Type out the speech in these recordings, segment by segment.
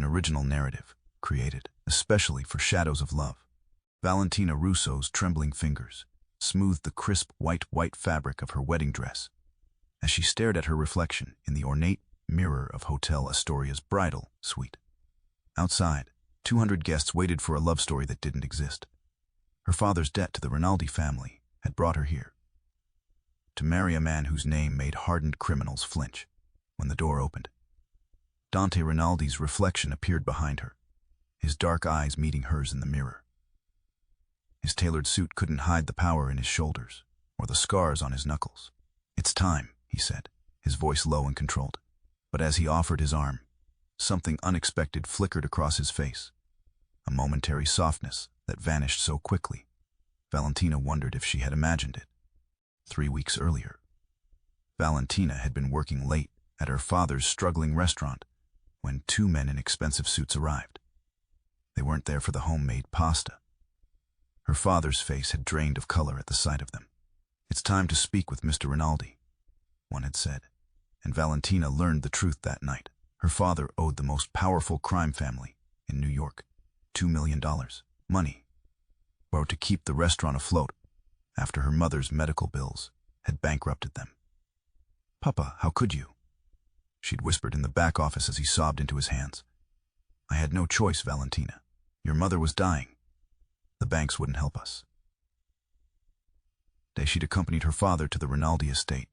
an original narrative, created especially for Shadows of Love. Valentina Russo's trembling fingers smoothed the crisp white fabric of her wedding dress as she stared at her reflection in the ornate mirror of Hotel Astoria's bridal suite. Outside, 200 guests waited for a love story that didn't exist. Her father's debt to the Rinaldi family had brought her here, to marry a man whose name made hardened criminals flinch. When the door opened, Dante Rinaldi's reflection appeared behind her, his dark eyes meeting hers in the mirror. His tailored suit couldn't hide the power in his shoulders or the scars on his knuckles. "It's time," he said, his voice low and controlled. But as he offered his arm, something unexpected flickered across his face, a momentary softness that vanished so quickly. Valentina wondered if she had imagined it. 3 weeks earlier, Valentina had been working late at her father's struggling restaurant when 2 men in expensive suits arrived. They weren't there for the homemade pasta. Her father's face had drained of color at the sight of them. "It's time to speak with Mr. Rinaldi," one had said, and Valentina learned the truth that night. Her father owed the most powerful crime family in New York $2 million. Money borrowed to keep the restaurant afloat after her mother's medical bills had bankrupted them. "Papa, how could you?" she'd whispered in the back office as he sobbed into his hands. "I had no choice, Valentina. Your mother was dying. The banks wouldn't help us." She'd accompanied her father to the Rinaldi estate,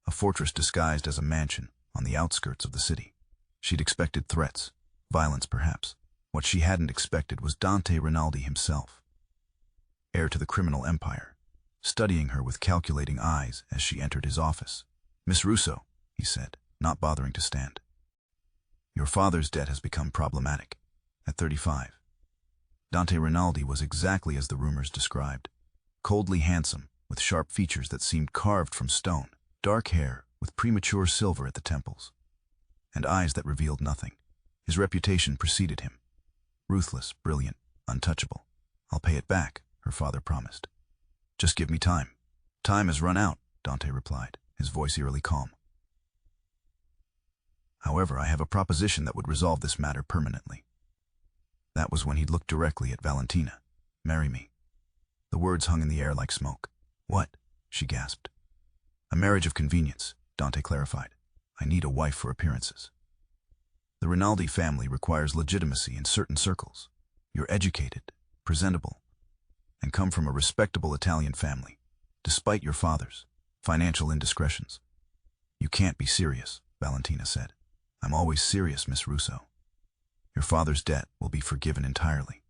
a fortress disguised as a mansion on the outskirts of the city. She'd expected threats, violence perhaps. What she hadn't expected was Dante Rinaldi himself, heir to the criminal empire, studying her with calculating eyes as she entered his office. "Miss Russo," he said, not bothering to stand. "Your father's debt has become problematic." At 35, Dante Rinaldi was exactly as the rumors described, coldly handsome, with sharp features that seemed carved from stone, dark hair with premature silver at the temples, and eyes that revealed nothing. His reputation preceded him. Ruthless, brilliant, untouchable. "I'll pay it back," her father promised. "Just give me time." "Time has run out," Dante replied, his voice eerily calm. "However, I have a proposition that would resolve this matter permanently." That was when he'd looked directly at Valentina. "Marry me." The words hung in the air like smoke. "What?" she gasped. "A marriage of convenience," Dante clarified. "I need a wife for appearances. The Rinaldi family requires legitimacy in certain circles. You're educated, presentable, and come from a respectable Italian family, despite your father's financial indiscretions." "You can't be serious," Valentina said. "I'm always serious, Miss Russo. Your father's debt will be forgiven entirely.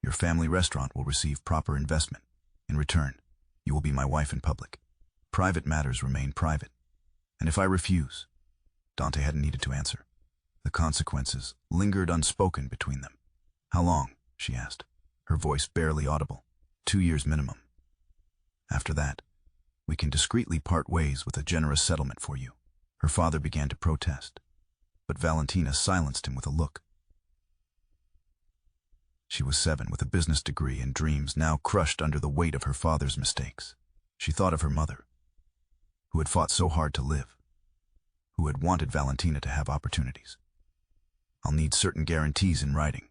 Your family restaurant will receive proper investment. In return, you will be my wife in public. Private matters remain private. And if I refuse," Dante hadn't needed to answer. The consequences lingered unspoken between them. "How long?" she asked, her voice barely audible. 2 years minimum. After that, we can discreetly part ways with a generous settlement for you." Her father began to protest, but Valentina silenced him with a look. She was 7 with a business degree and dreams now crushed under the weight of her father's mistakes. She thought of her mother, who had fought so hard to live, who had wanted Valentina to have opportunities. "I'll need certain guarantees in writing,"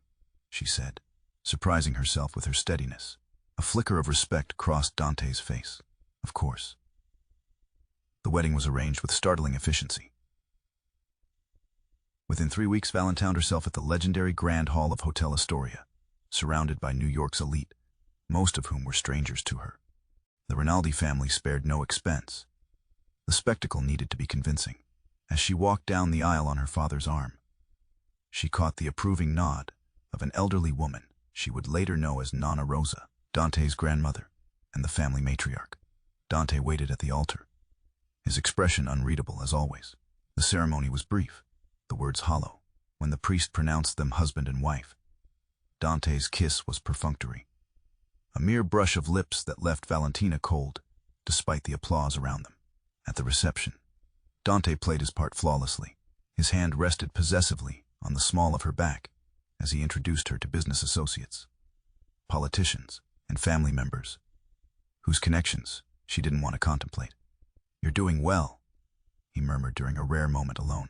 she said, surprising herself with her steadiness. A flicker of respect crossed Dante's face. "Of course." The wedding was arranged with startling efficiency. Within 3 weeks, Valentina found herself at the legendary Grand Hall of Hotel Astoria, surrounded by New York's elite, most of whom were strangers to her. The Rinaldi family spared no expense. The spectacle needed to be convincing. As she walked down the aisle on her father's arm, she caught the approving nod of an elderly woman she would later know as Nonna Rosa, Dante's grandmother and the family matriarch. Dante waited at the altar, his expression unreadable as always. The ceremony was brief, the words hollow. When the priest pronounced them husband and wife, Dante's kiss was perfunctory, a mere brush of lips that left Valentina cold, despite the applause around them. At the reception, Dante played his part flawlessly. His hand rested possessively on the small of her back as he introduced her to business associates, politicians, and family members, whose connections she didn't want to contemplate. "You're doing well," he murmured during a rare moment alone.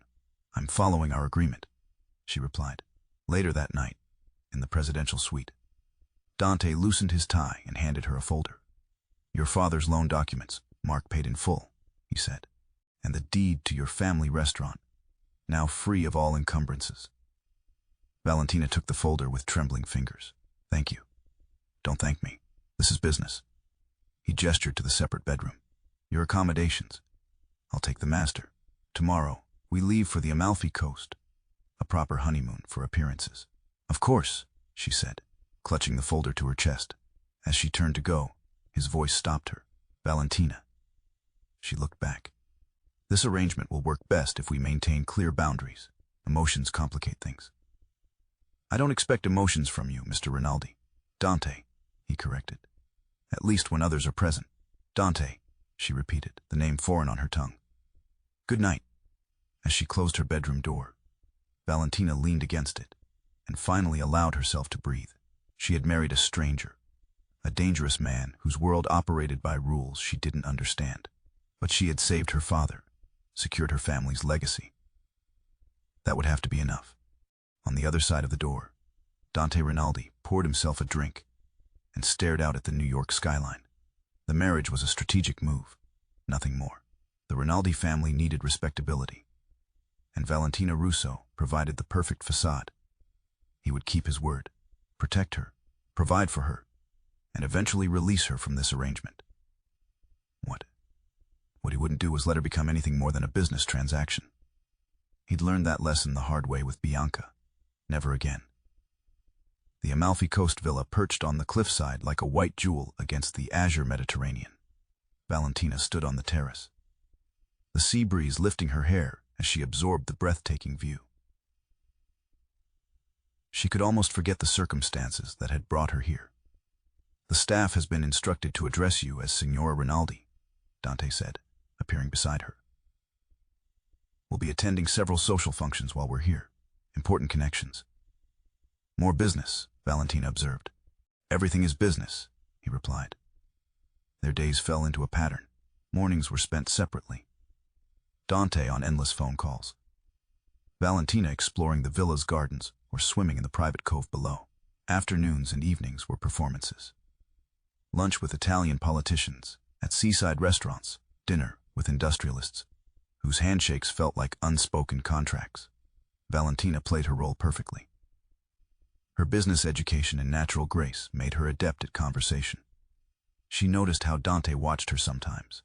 "I'm following our agreement." she replied. Later that night, in the presidential suite, Dante loosened his tie and handed her a folder. Your father's loan documents, Mark paid in full, he said, and the deed to your family restaurant, now free of all encumbrances. Valentina took the folder with trembling fingers. Thank you. Don't thank me. This is business. He gestured to the separate bedroom. Your accommodations. I'll take the master. Tomorrow, we leave for the Amalfi Coast. A proper honeymoon for appearances. Of course, she said, clutching the folder to her chest. As she turned to go, his voice stopped her. Valentina. She looked back. This arrangement will work best if we maintain clear boundaries. Emotions complicate things. I don't expect emotions from you, Mr. Rinaldi. Dante, he corrected. At least when others are present. Dante, she repeated, the name foreign on her tongue. Good night. As she closed her bedroom door, Valentina leaned against it and finally allowed herself to breathe. She had married a stranger, a dangerous man whose world operated by rules she didn't understand. But she had saved her father, secured her family's legacy. That would have to be enough. On the other side of the door, Dante Rinaldi poured himself a drink and stared out at the New York skyline. The marriage was a strategic move, nothing more. The Rinaldi family needed respectability, and Valentina Russo provided the perfect facade. He would keep his word, protect her, provide for her, and eventually release her from this arrangement. What he wouldn't do was let her become anything more than a business transaction. He'd learned that lesson the hard way with Bianca. Never again. The Amalfi Coast villa perched on the cliffside like a white jewel against the azure Mediterranean. Valentina stood on the terrace, the sea breeze lifting her hair as she absorbed the breathtaking view. She could almost forget the circumstances that had brought her here. The staff has been instructed to address you as Signora Rinaldi, Dante said, appearing beside her. We'll be attending several social functions while we're here. Important connections. More business, Valentina observed. Everything is business, he replied. Their days fell into a pattern. Mornings were spent separately. Dante on endless phone calls. Valentina exploring the villa's gardens or swimming in the private cove below. Afternoons and evenings were performances. Lunch with Italian politicians, at seaside restaurants, dinner with industrialists, whose handshakes felt like unspoken contracts. Valentina played her role perfectly. Her business education and natural grace made her adept at conversation. She noticed how Dante watched her sometimes,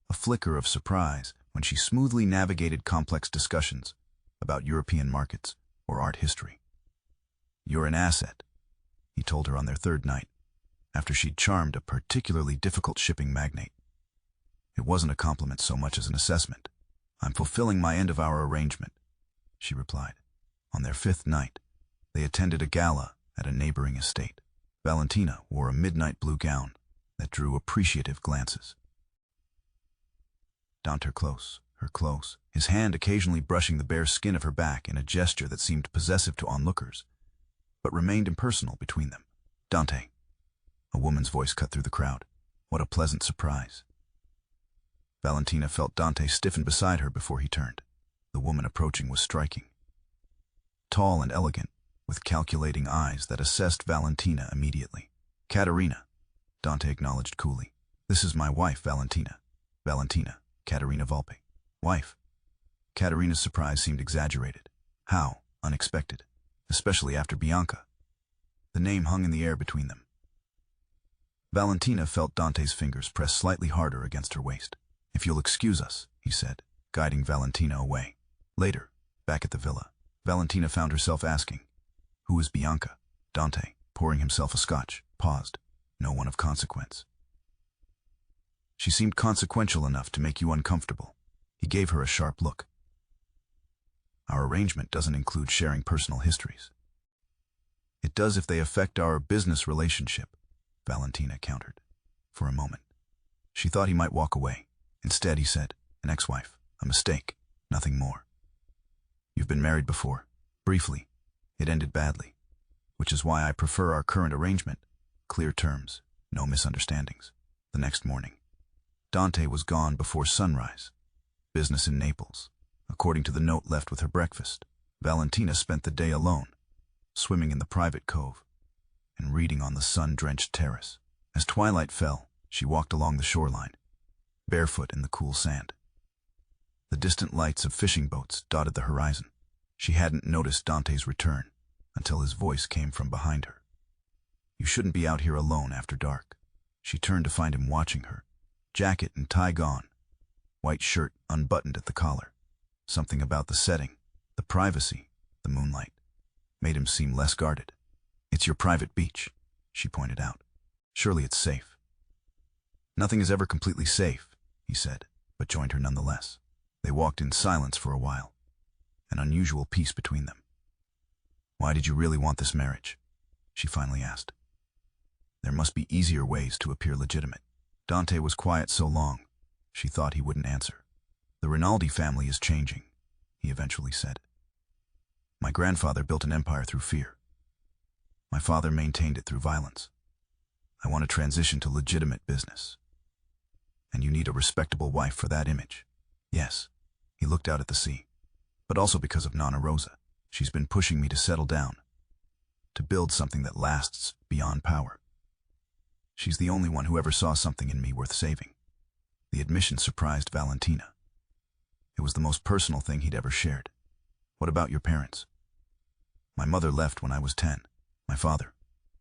a flicker of surprise when she smoothly navigated complex discussions about European markets or art history. You're an asset, he told her on their third night, after she'd charmed a particularly difficult shipping magnate. It wasn't a compliment so much as an assessment. I'm fulfilling my end of our arrangement, she replied. On their fifth night, they attended a gala at a neighboring estate. Valentina wore a midnight blue gown that drew appreciative glances. Dante her close, his hand occasionally brushing the bare skin of her back in a gesture that seemed possessive to onlookers, but remained impersonal between them. Dante. A woman's voice cut through the crowd. What a pleasant surprise. Valentina felt Dante stiffen beside her before he turned. The woman approaching was striking. Tall and elegant, with calculating eyes that assessed Valentina immediately. Caterina, Dante acknowledged coolly. This is my wife, Valentina. Valentina, Caterina Volpe. Wife. Caterina's surprise seemed exaggerated. How unexpected, especially after Bianca. The name hung in the air between them. Valentina felt Dante's fingers press slightly harder against her waist. If you'll excuse us, he said, guiding Valentina away. Later, back at the villa, Valentina found herself asking, who is Bianca? Dante, pouring himself a scotch, paused. No one of consequence. She seemed consequential enough to make you uncomfortable. He gave her a sharp look. Our arrangement doesn't include sharing personal histories. It does if they affect our business relationship, Valentina countered. For a moment, she thought he might walk away. Instead, he said, an ex-wife, a mistake, nothing more. You've been married before. Briefly. It ended badly, which is why I prefer our current arrangement. Clear terms, no misunderstandings. The next morning, Dante was gone before sunrise. Business in Naples, according to the note left with her breakfast. Valentina spent the day alone, swimming in the private cove and reading on the sun-drenched terrace. As twilight fell, she walked along the shoreline, barefoot in the cool sand. The distant lights of fishing boats dotted the horizon. She hadn't noticed Dante's return until his voice came from behind her. "You shouldn't be out here alone after dark." She turned to find him watching her, jacket and tie gone, white shirt unbuttoned at the collar. Something about the setting, the privacy, the moonlight, made him seem less guarded. "It's your private beach," she pointed out. "Surely it's safe." "Nothing is ever completely safe," he said, but joined her nonetheless. They walked in silence for a while, an unusual peace between them. "Why did you really want this marriage?" she finally asked. There must be easier ways to appear legitimate. Dante was quiet so long, she thought he wouldn't answer. "The Rinaldi family is changing," he eventually said. "My grandfather built an empire through fear. My father maintained it through violence. I want to transition to legitimate business. And you need a respectable wife for that image." "Yes." He looked out at the sea. "But also because of Nonna Rosa. She's been pushing me to settle down, to build something that lasts beyond power. She's the only one who ever saw something in me worth saving." The admission surprised Valentina. It was the most personal thing he'd ever shared. "What about your parents?" "My mother left when I was 10. My father."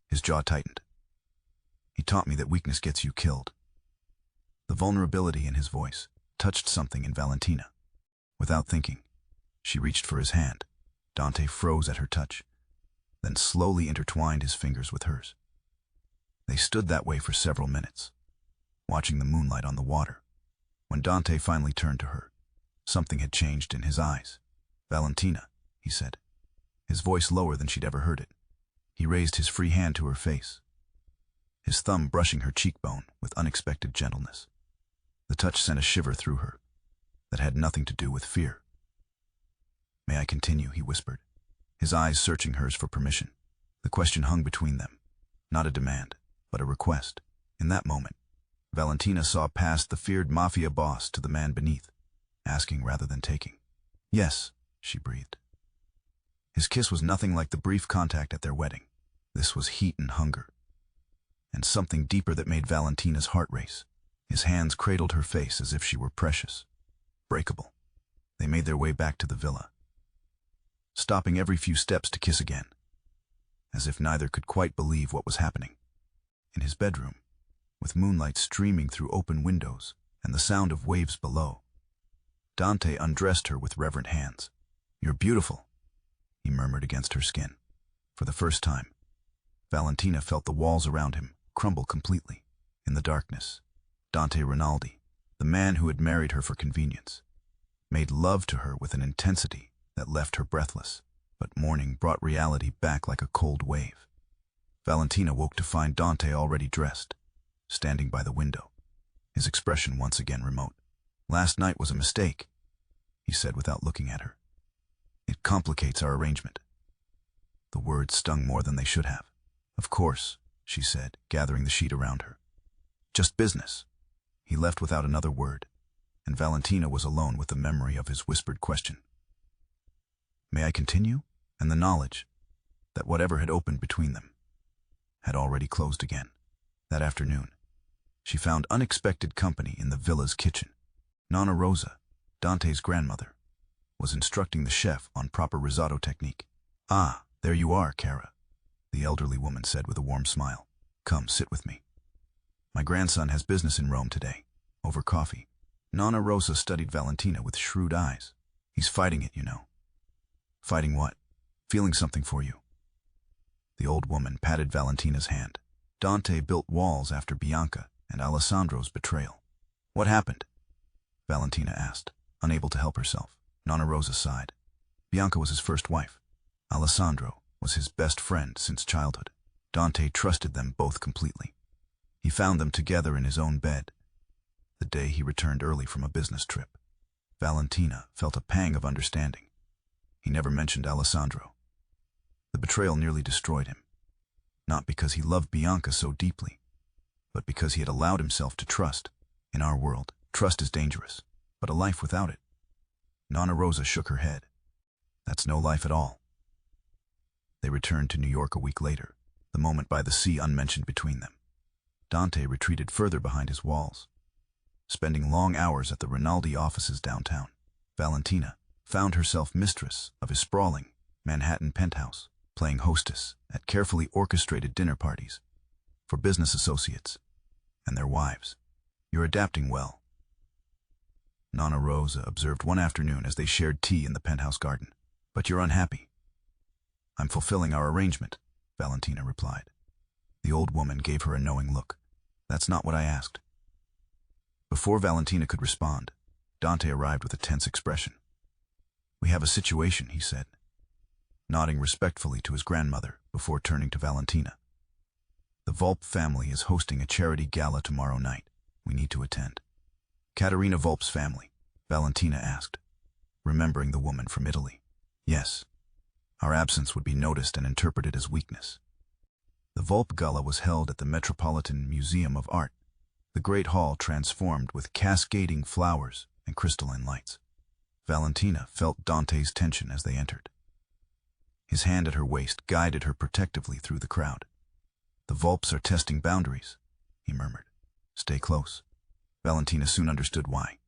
His jaw tightened. "He taught me that weakness gets you killed." The vulnerability in his voice touched something in Valentina. Without thinking, she reached for his hand. Dante froze at her touch, then slowly intertwined his fingers with hers. They stood that way for several minutes, watching the moonlight on the water. When Dante finally turned to her, something had changed in his eyes. "Valentina," he said, his voice lower than she'd ever heard it. He raised his free hand to her face, his thumb brushing her cheekbone with unexpected gentleness. The touch sent a shiver through her that had nothing to do with fear. "May I continue?" he whispered, his eyes searching hers for permission. The question hung between them, not a demand, but a request. In that moment, Valentina saw past the feared Mafia boss to the man beneath, asking rather than taking. "Yes," she breathed. His kiss was nothing like the brief contact at their wedding. This was heat and hunger, and something deeper that made Valentina's heart race. His hands cradled her face as if she were precious, breakable. They made their way back to the villa, stopping every few steps to kiss again, as if neither could quite believe what was happening. In his bedroom, with moonlight streaming through open windows and the sound of waves below, Dante undressed her with reverent hands. "You're beautiful," he murmured against her skin. For the first time, Valentina felt the walls around him crumble completely. In the darkness, Dante Rinaldi, the man who had married her for convenience, made love to her with an intensity that left her breathless. But morning brought reality back like a cold wave. Valentina woke to find Dante already dressed, standing by the window, his expression once again remote. "Last night was a mistake," he said without looking at her. "It complicates our arrangement." The words stung more than they should have. "Of course," she said, gathering the sheet around her. "Just business." He left without another word, and Valentina was alone with the memory of his whispered question. "May I continue?" and the knowledge that whatever had opened between them had already closed again. That afternoon, she found unexpected company in the villa's kitchen. Nonna Rosa, Dante's grandmother, was instructing the chef on proper risotto technique. "Ah, there you are, Cara," the elderly woman said with a warm smile. "Come, sit with me. My grandson has business in Rome today, over coffee." Nonna Rosa studied Valentina with shrewd eyes. "He's fighting it, you know." "Fighting what?" "Feeling something for you." The old woman patted Valentina's hand. "Dante built walls after Bianca and Alessandro's betrayal." "What happened?" Valentina asked, unable to help herself. Nonna Rosa sighed. "Bianca was his first wife. Alessandro was his best friend since childhood. Dante trusted them both completely. He found them together in his own bed, the day he returned early from a business trip." Valentina felt a pang of understanding. He never mentioned Alessandro. The betrayal nearly destroyed him, not because he loved Bianca so deeply, but because he had allowed himself to trust. In our world, trust is dangerous, but a life without it. Nonna Rosa shook her head. That's no life at all. They returned to New York a week later, the moment by the sea unmentioned between them. Dante retreated further behind his walls, spending long hours at the Rinaldi offices downtown. Valentina found herself mistress of his sprawling Manhattan penthouse, playing hostess at carefully orchestrated dinner parties for business associates and their wives. You're adapting well, Nonna Rosa observed one afternoon as they shared tea in the penthouse garden. But you're unhappy. I'm fulfilling our arrangement, Valentina replied. The old woman gave her a knowing look. That's not what I asked. Before Valentina could respond, Dante arrived with a tense expression. We have a situation, he said, nodding respectfully to his grandmother before turning to Valentina. The Volpe family is hosting a charity gala tomorrow night. We need to attend. Caterina Volpe's family, Valentina asked, remembering the woman from Italy. Yes. Our absence would be noticed and interpreted as weakness. The Volpe Gala was held at the Metropolitan Museum of Art, the great hall transformed with cascading flowers and crystalline lights. Valentina felt Dante's tension as they entered. His hand at her waist guided her protectively through the crowd. The Volpes are testing boundaries, he murmured. Stay close. Valentina soon understood why.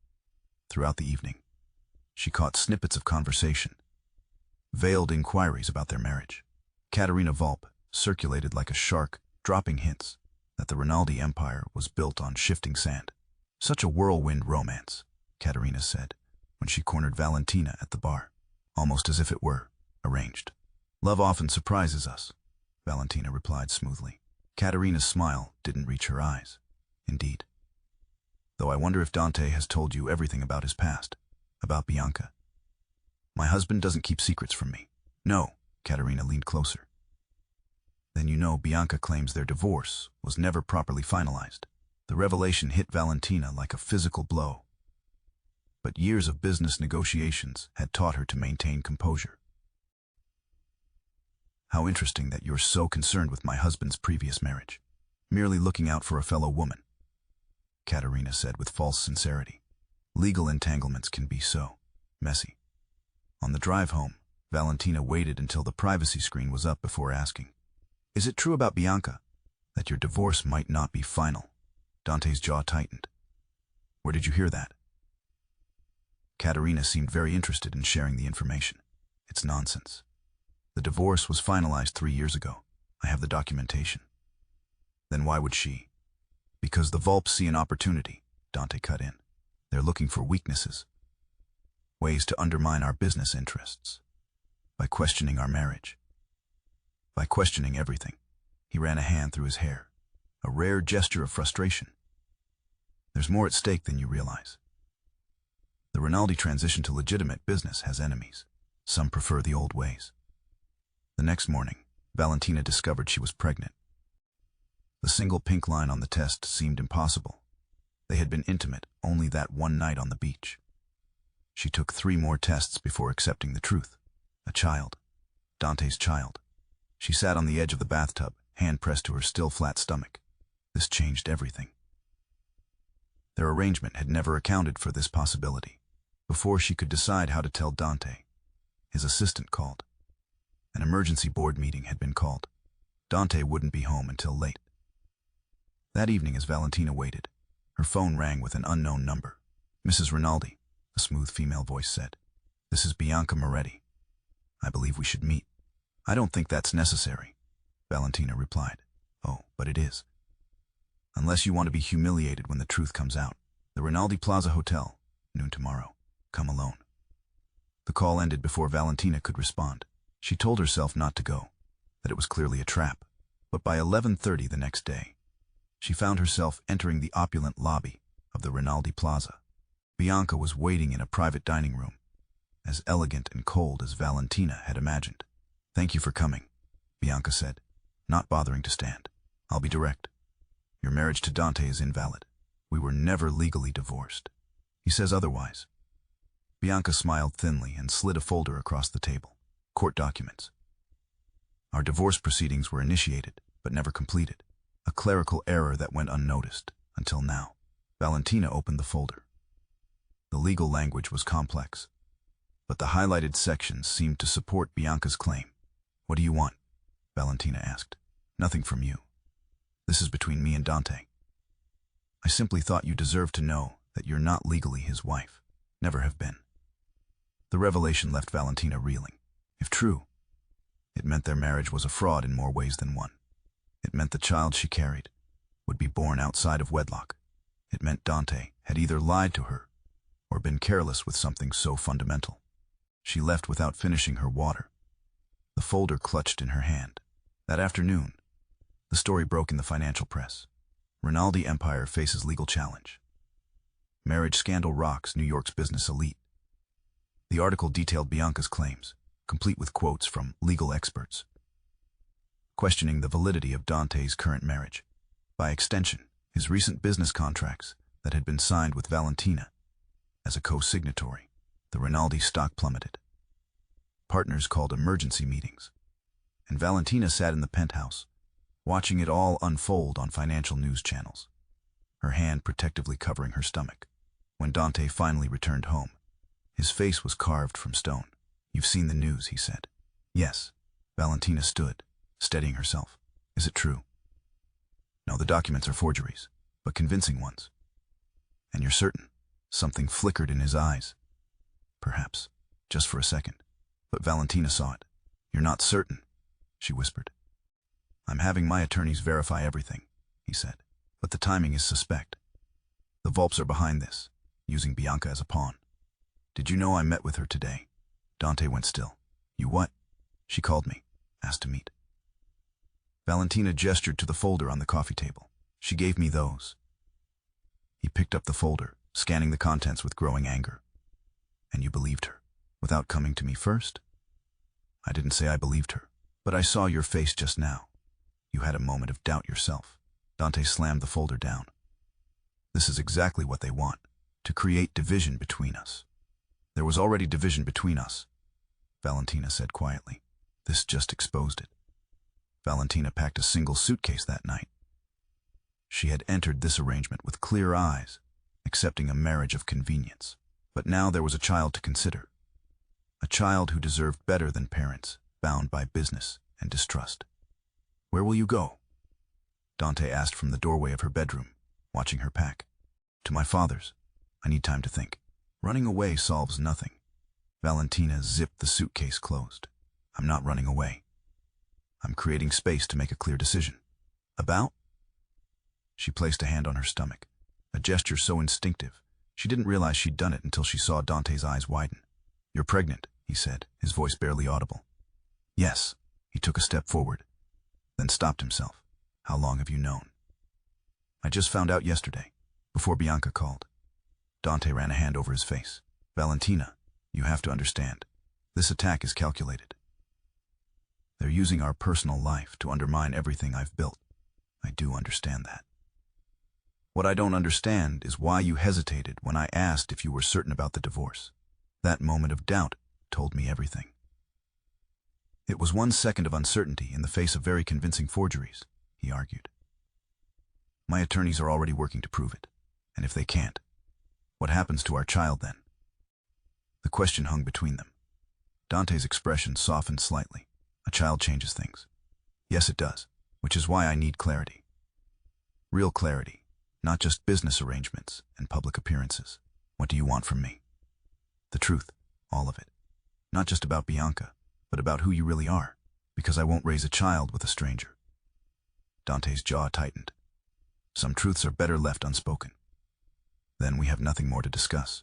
Throughout the evening, she caught snippets of conversation, veiled inquiries about their marriage. Caterina Volpe circulated like a shark, dropping hints that the Rinaldi empire was built on shifting sand. Such a whirlwind romance, Caterina said, when she cornered Valentina at the bar, almost as if it were arranged. Love often surprises us, Valentina replied smoothly. Caterina's smile didn't reach her eyes. Indeed. Though I wonder if Dante has told you everything about his past, about Bianca. My husband doesn't keep secrets from me. No, Caterina leaned closer. Then you know Bianca claims their divorce was never properly finalized. The revelation hit Valentina like a physical blow. But years of business negotiations had taught her to maintain composure. How interesting that you're so concerned with my husband's previous marriage. Merely looking out for a fellow woman, Caterina said with false sincerity. Legal entanglements can be so messy. On the drive home, Valentina waited until the privacy screen was up before asking, Is it true about Bianca that your divorce might not be final? Dante's jaw tightened. Where did you hear that? Caterina seemed very interested in sharing the information. It's nonsense. The divorce was finalized 3 years ago. I have the documentation. Then why would she? Because the Volpes see an opportunity, Dante cut in. They're looking for weaknesses, ways to undermine our business interests, by questioning our marriage, by questioning everything. He ran a hand through his hair, a rare gesture of frustration. There's more at stake than you realize. The Rinaldi transition to legitimate business has enemies. Some prefer the old ways. The next morning, Valentina discovered she was pregnant. The single pink line on the test seemed impossible. They had been intimate only that one night on the beach. She took 3 more tests before accepting the truth. A child. Dante's child. She sat on the edge of the bathtub, hand pressed to her still flat stomach. This changed everything. Their arrangement had never accounted for this possibility. Before she could decide how to tell Dante, his assistant called. An emergency board meeting had been called. Dante wouldn't be home until late. That evening, as Valentina waited, her phone rang with an unknown number. Mrs. Rinaldi, a smooth female voice said. This is Bianca Moretti. I believe we should meet. I don't think that's necessary, Valentina replied. Oh, but it is. Unless you want to be humiliated when the truth comes out. The Rinaldi Plaza Hotel, noon tomorrow. Come alone. The call ended before Valentina could respond. She told herself not to go, that it was clearly a trap. But by 11:30 the next day, she found herself entering the opulent lobby of the Rinaldi Plaza. Bianca was waiting in a private dining room, as elegant and cold as Valentina had imagined. Thank you for coming, Bianca said, not bothering to stand. I'll be direct. Your marriage to Dante is invalid. We were never legally divorced. He says otherwise. Bianca smiled thinly and slid a folder across the table. Court documents. Our divorce proceedings were initiated, but never completed. A clerical error that went unnoticed, until now. Valentina opened the folder. The legal language was complex. but the highlighted sections seemed to support Bianca's claim. "What do you want?" Valentina asked. "Nothing from you. This is between me and Dante. I simply thought you deserved to know that you're not legally his wife. Never have been." The revelation left Valentina reeling. If true, it meant their marriage was a fraud in more ways than one. It meant the child she carried would be born outside of wedlock. It meant Dante had either lied to her or been careless with something so fundamental. She left without finishing her water, the folder clutched in her hand. That afternoon, the story broke in the financial press. Rinaldi Empire faces legal challenge. Marriage scandal rocks New York's business elite. The article detailed Bianca's claims, complete with quotes from legal experts, questioning the validity of Dante's current marriage. By extension, his recent business contracts that had been signed with Valentina. As a co-signatory, the Rinaldi stock plummeted. Partners called emergency meetings, and Valentina sat in the penthouse, watching it all unfold on financial news channels, her hand protectively covering her stomach. When Dante finally returned home, his face was carved from stone. "You've seen the news," he said. "Yes." Valentina stood, steadying herself. "Is it true?" "No, the documents are forgeries, but convincing ones." "And you're certain?" Something flickered in his eyes. "Perhaps, just for a second." But Valentina saw it. "You're not certain," she whispered. "I'm having my attorneys verify everything," he said. "But the timing is suspect. The Volps are behind this, using Bianca as a pawn. Did you know I met with her today?" Dante went still. "You what?" "She called me, asked to meet." Valentina gestured to the folder on the coffee table. "She gave me those." He picked up the folder, scanning the contents with growing anger. "And you believed her, without coming to me first?" "I didn't say I believed her, but I saw your face just now. You had a moment of doubt yourself." Dante slammed the folder down. "This is exactly what they want, to create division between us." "There was already division between us," Valentina said quietly. "This just exposed it." Valentina packed a single suitcase that night. She had entered this arrangement with clear eyes, accepting a marriage of convenience. But now there was a child to consider. A child who deserved better than parents, bound by business and distrust. "Where will you go?" Dante asked from the doorway of her bedroom, watching her pack. "To my father's. I need time to think. Running away solves nothing." Valentina zipped the suitcase closed. "I'm not running away. I'm creating space to make a clear decision." "About?" She placed a hand on her stomach, a gesture so instinctive, she didn't realize she'd done it until she saw Dante's eyes widen. "You're pregnant," he said, his voice barely audible. "Yes." He took a step forward, then stopped himself. "How long have you known?" "I just found out yesterday, before Bianca called." Dante ran a hand over his face. "Valentina, you have to understand. This attack is calculated. They're using our personal life to undermine everything I've built. I do understand that. What I don't understand is why you hesitated when I asked if you were certain about the divorce. That moment of doubt told me everything." "It was 1 second of uncertainty in the face of very convincing forgeries," he argued. "My attorneys are already working to prove it. And if they can't, what happens to our child then?" The question hung between them. Dante's expression softened slightly. "A child changes things." "Yes, it does, which is why I need clarity. Real clarity, not just business arrangements and public appearances. What do you want from me?" "The truth, all of it. Not just about Bianca, but about who you really are, because I won't raise a child with a stranger." Dante's jaw tightened. "Some truths are better left unspoken." "Then we have nothing more to discuss."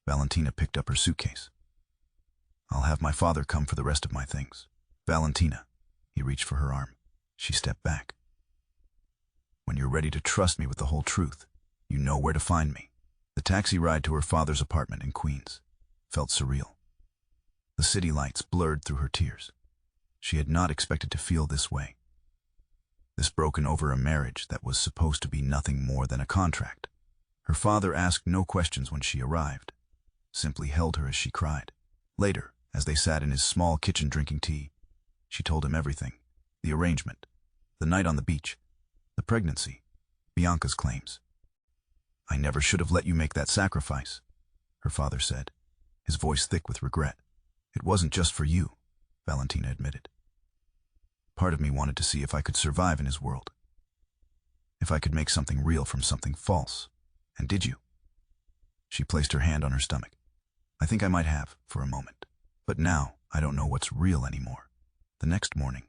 Valentina picked up her suitcase. "I'll have my father come for the rest of my things." "Valentina." He reached for her arm. She stepped back. "When you're ready to trust me with the whole truth, you know where to find me." The taxi ride to her father's apartment in Queens felt surreal. The city lights blurred through her tears. She had not expected to feel this way. This broken over a marriage that was supposed to be nothing more than a contract. Her father asked no questions when she arrived, simply held her as she cried. Later, as they sat in his small kitchen drinking tea, she told him everything. The arrangement, the night on the beach, the pregnancy, Bianca's claims. "I never should have let you make that sacrifice," her father said. his voice thick with regret. "It wasn't just for you," Valentina admitted. "Part of me wanted to see if I could survive in his world. If I could make something real from something false. And did you?" She placed her hand on her stomach. "I think I might have, for a moment. But now, I don't know what's real anymore." The next morning,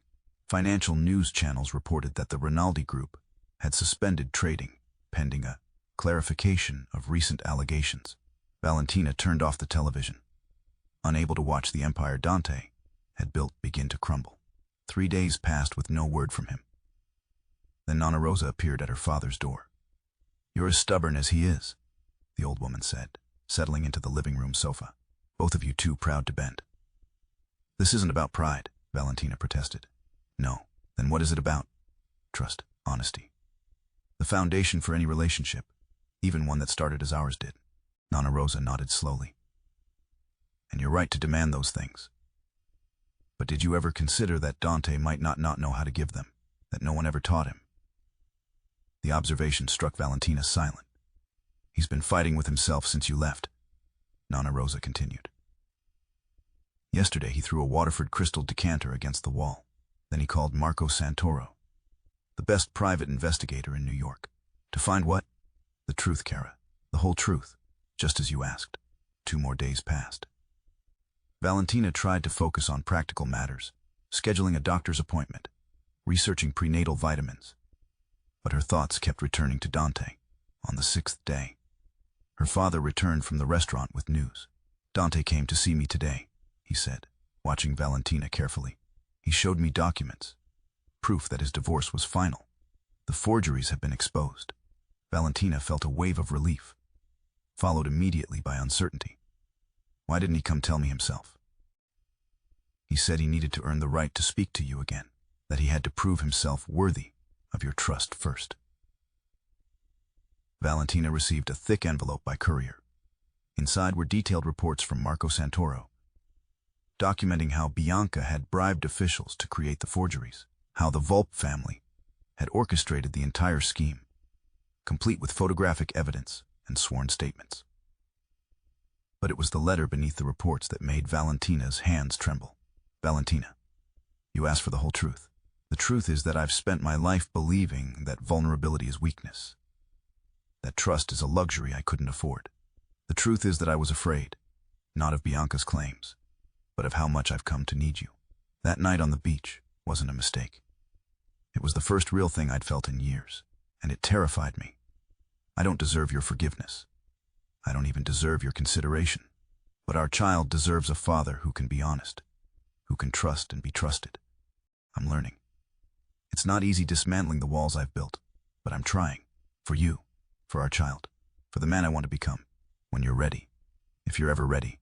financial news channels reported that the Rinaldi Group had suspended trading, pending a clarification of recent allegations. Valentina turned off the television, unable to watch the empire Dante had built begin to crumble. 3 days passed with no word from him. Then Nonna Rosa appeared at her father's door. "You're as stubborn as he is," the old woman said, settling into the living room sofa. "Both of you too proud to bend." "This isn't about pride," Valentina protested. "No. Then what is it about?" "Trust, honesty. The foundation for any relationship, even one that started as ours did." Nonna Rosa nodded slowly. "And you're right to demand those things. But did you ever consider that Dante might not know how to give them, that no one ever taught him?" The observation struck Valentina silent. "He's been fighting with himself since you left," Nonna Rosa continued. "Yesterday he threw a Waterford crystal decanter against the wall. Then he called Marco Santoro, the best private investigator in New York. To find what? The truth, Cara. The whole truth, just as you asked." 2 more days passed. Valentina tried to focus on practical matters, scheduling a doctor's appointment, researching prenatal vitamins. But her thoughts kept returning to Dante. On the 6th day, her father returned from the restaurant with news. "Dante came to see me today," he said, watching Valentina carefully. "He showed me documents, proof that his divorce was final. The forgeries have been exposed." Valentina felt a wave of relief, followed immediately by uncertainty. "Why didn't he come tell me himself?" "He said he needed to earn the right to speak to you again, that he had to prove himself worthy of your trust first." Valentina received a thick envelope by courier. Inside were detailed reports from Marco Santoro, documenting how Bianca had bribed officials to create the forgeries, how the Volpe family had orchestrated the entire scheme, complete with photographic evidence and sworn statements. But it was the letter beneath the reports that made Valentina's hands tremble. "Valentina, you asked for the whole truth. The truth is that I've spent my life believing that vulnerability is weakness, that trust is a luxury I couldn't afford. The truth is that I was afraid, not of Bianca's claims, but of how much I've come to need you. That night on the beach wasn't a mistake. It was the first real thing I'd felt in years, and it terrified me. I don't deserve your forgiveness. I don't even deserve your consideration. But our child deserves a father who can be honest, who can trust and be trusted. I'm learning. It's not easy dismantling the walls I've built, but I'm trying. For you, for our child, for the man I want to become. When you're ready, if you're ever ready,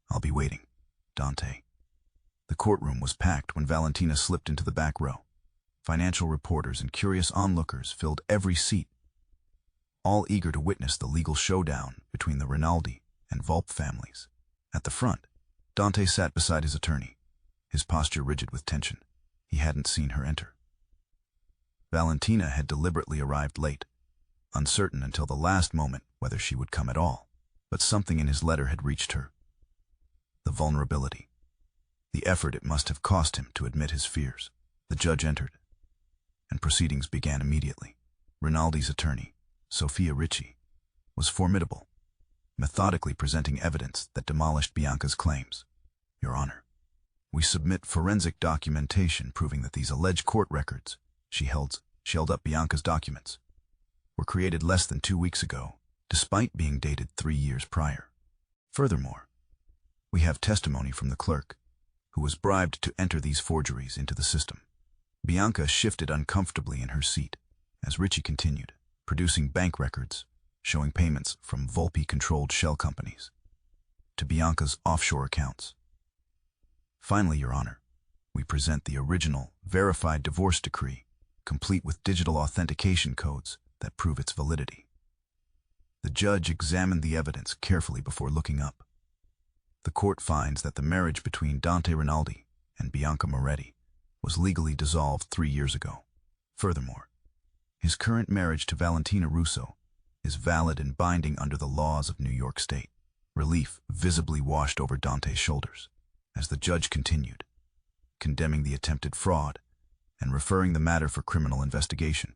I'll be waiting. Dante." The courtroom was packed when Valentina slipped into the back row. Financial reporters and curious onlookers filled every seat, all eager to witness the legal showdown between the Rinaldi and Volpe families. At the front, Dante sat beside his attorney, his posture rigid with tension. He hadn't seen her enter. Valentina had deliberately arrived late, uncertain until the last moment whether she would come at all. But something in his letter had reached her. The vulnerability, the effort it must have cost him to admit his fears. The judge entered, and proceedings began immediately. Rinaldi's attorney, Sofia Ricci, was formidable, methodically presenting evidence that demolished Bianca's claims. "Your Honor, we submit forensic documentation proving that these alleged court records," she held up Bianca's documents, "were created less than 2 weeks ago, despite being dated 3 years prior. Furthermore, we have testimony from the clerk, who was bribed to enter these forgeries into the system." Bianca shifted uncomfortably in her seat as Ricci continued, producing bank records showing payments from Volpe-controlled shell companies to Bianca's offshore accounts. "Finally, Your Honor, we present the original, verified divorce decree, complete with digital authentication codes that prove its validity." The judge examined the evidence carefully before looking up. The court finds that the marriage between Dante Rinaldi and Bianca Moretti was legally dissolved 3 years ago. Furthermore, his current marriage to Valentina Russo is valid and binding under the laws of New York State. Relief visibly washed over Dante's shoulders as the judge continued, condemning the attempted fraud and referring the matter for criminal investigation.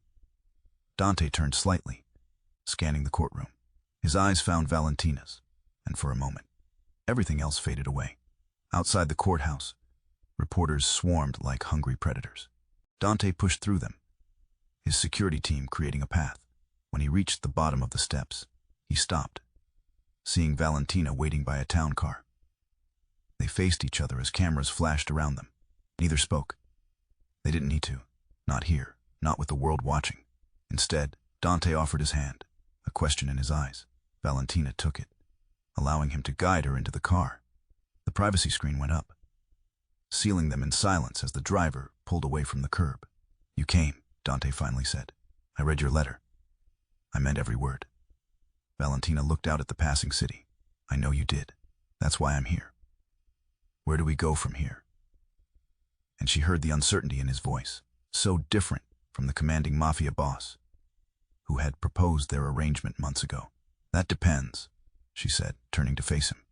Dante turned slightly, scanning the courtroom. His eyes found Valentina's, and for a moment, everything else faded away. Outside the courthouse, reporters swarmed like hungry predators. Dante pushed through them, his security team creating a path. When he reached the bottom of the steps, he stopped, seeing Valentina waiting by a town car. They faced each other as cameras flashed around them. Neither spoke. They didn't need to. Not here, not with the world watching. Instead, Dante offered his hand, a question in his eyes. Valentina took it, allowing him to guide her into the car. The privacy screen went up, sealing them in silence as the driver pulled away from the curb. "You came," Dante finally said. "I read your letter. I meant every word." Valentina looked out at the passing city. "I know you did. That's why I'm here. Where do we go from here?" And she heard the uncertainty in his voice, so different from the commanding Mafia boss, who had proposed their arrangement months ago. "That depends," she said, turning to face him.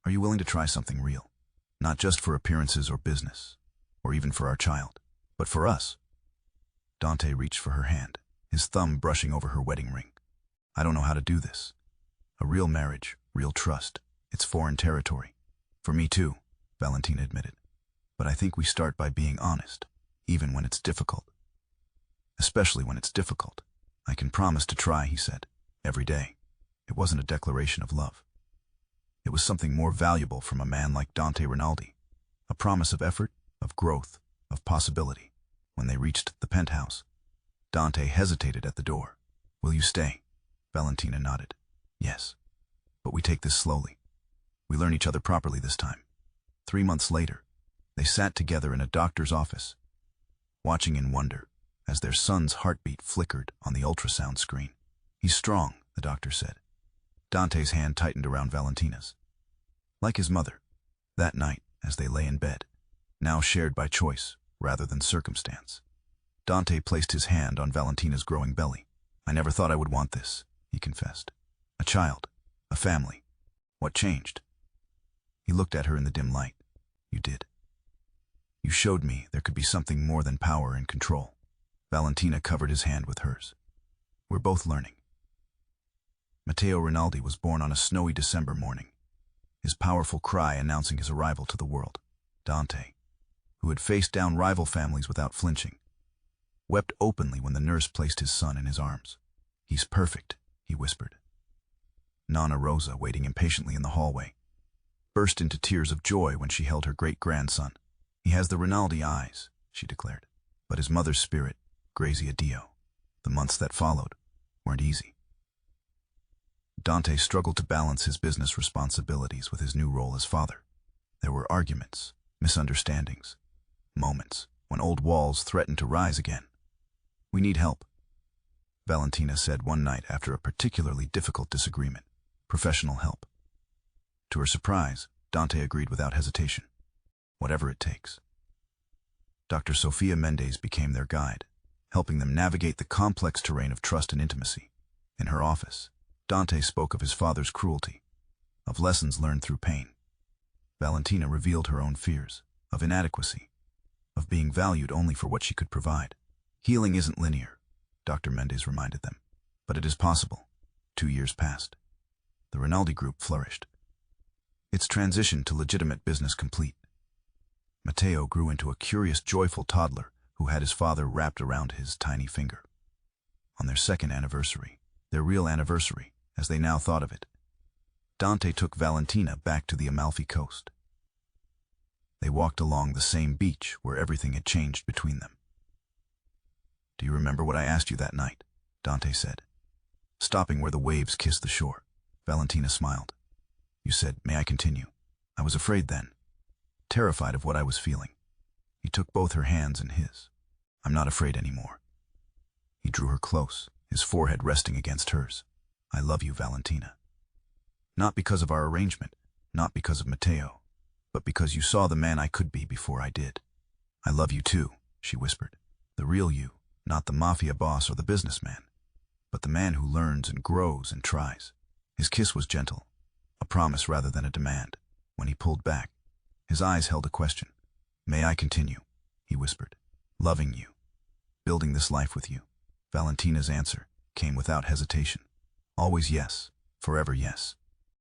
"Are you willing to try something real? Not just for appearances or business, or even for our child, but for us?" Dante reached for her hand, his thumb brushing over her wedding ring. "I don't know how to do this. A real marriage, real trust. It's foreign territory. For me too," Valentina admitted. "But I think we start by being honest, even when it's difficult. Especially when it's difficult." "I can promise to try," he said, "every day." It wasn't a declaration of love. It was something more valuable from a man like Dante Rinaldi, a promise of effort, of growth, of possibility. When they reached the penthouse, Dante hesitated at the door. "Will you stay?" Valentina nodded. "Yes, but we take this slowly. We learn each other properly this time." 3 months later, they sat together in a doctor's office, watching in wonder as their son's heartbeat flickered on the ultrasound screen. "He's strong," the doctor said. Dante's hand tightened around Valentina's. Like his mother, that night as they lay in bed, now shared by choice rather than circumstance. Dante placed his hand on Valentina's growing belly. "I never thought I would want this," he confessed. "A child, a family. What changed?" He looked at her in the dim light. "You did. You showed me there could be something more than power and control." Valentina covered his hand with hers. "We're both learning." Matteo Rinaldi was born on a snowy December morning, his powerful cry announcing his arrival to the world. Dante, who had faced down rival families without flinching, wept openly when the nurse placed his son in his arms. "He's perfect," he whispered. Nonna Rosa, waiting impatiently in the hallway, burst into tears of joy when she held her great-grandson. "He has the Rinaldi eyes," she declared. But his mother's spirit, Grazia Dio. The months that followed weren't easy. Dante struggled to balance his business responsibilities with his new role as father. There were arguments, misunderstandings, moments when old walls threatened to rise again. "We need help," Valentina said one night after a particularly difficult disagreement. "Professional help." To her surprise, Dante agreed without hesitation. "Whatever it takes." Dr. Sofia Mendez became their guide, helping them navigate the complex terrain of trust and intimacy. In her office, Dante spoke of his father's cruelty, of lessons learned through pain. Valentina revealed her own fears, of inadequacy, of being valued only for what she could provide. "Healing isn't linear," Dr. Mendez reminded them, "but it is possible." 2 years passed. The Rinaldi group flourished, its transition to legitimate business complete. Matteo grew into a curious, joyful toddler who had his father wrapped around his tiny finger. On their second anniversary, their real anniversary, as they now thought of it, Dante took Valentina back to the Amalfi Coast. They walked along the same beach where everything had changed between them. "Do you remember what I asked you that night?" Dante said, stopping where the waves kissed the shore. Valentina smiled. "You said, 'May I continue?' I was afraid then, terrified of what I was feeling." He took both her hands in his. "I'm not afraid anymore." He drew her close, his forehead resting against hers. "I love you, Valentina. Not because of our arrangement, not because of Matteo, but because you saw the man I could be before I did." "I love you too," she whispered. "The real you, not the Mafia boss or the businessman, but the man who learns and grows and tries." His kiss was gentle, a promise rather than a demand. When he pulled back, his eyes held a question. "May I continue?" he whispered. "Loving you. Building this life with you." Valentina's answer came without hesitation. "Always yes. Forever yes."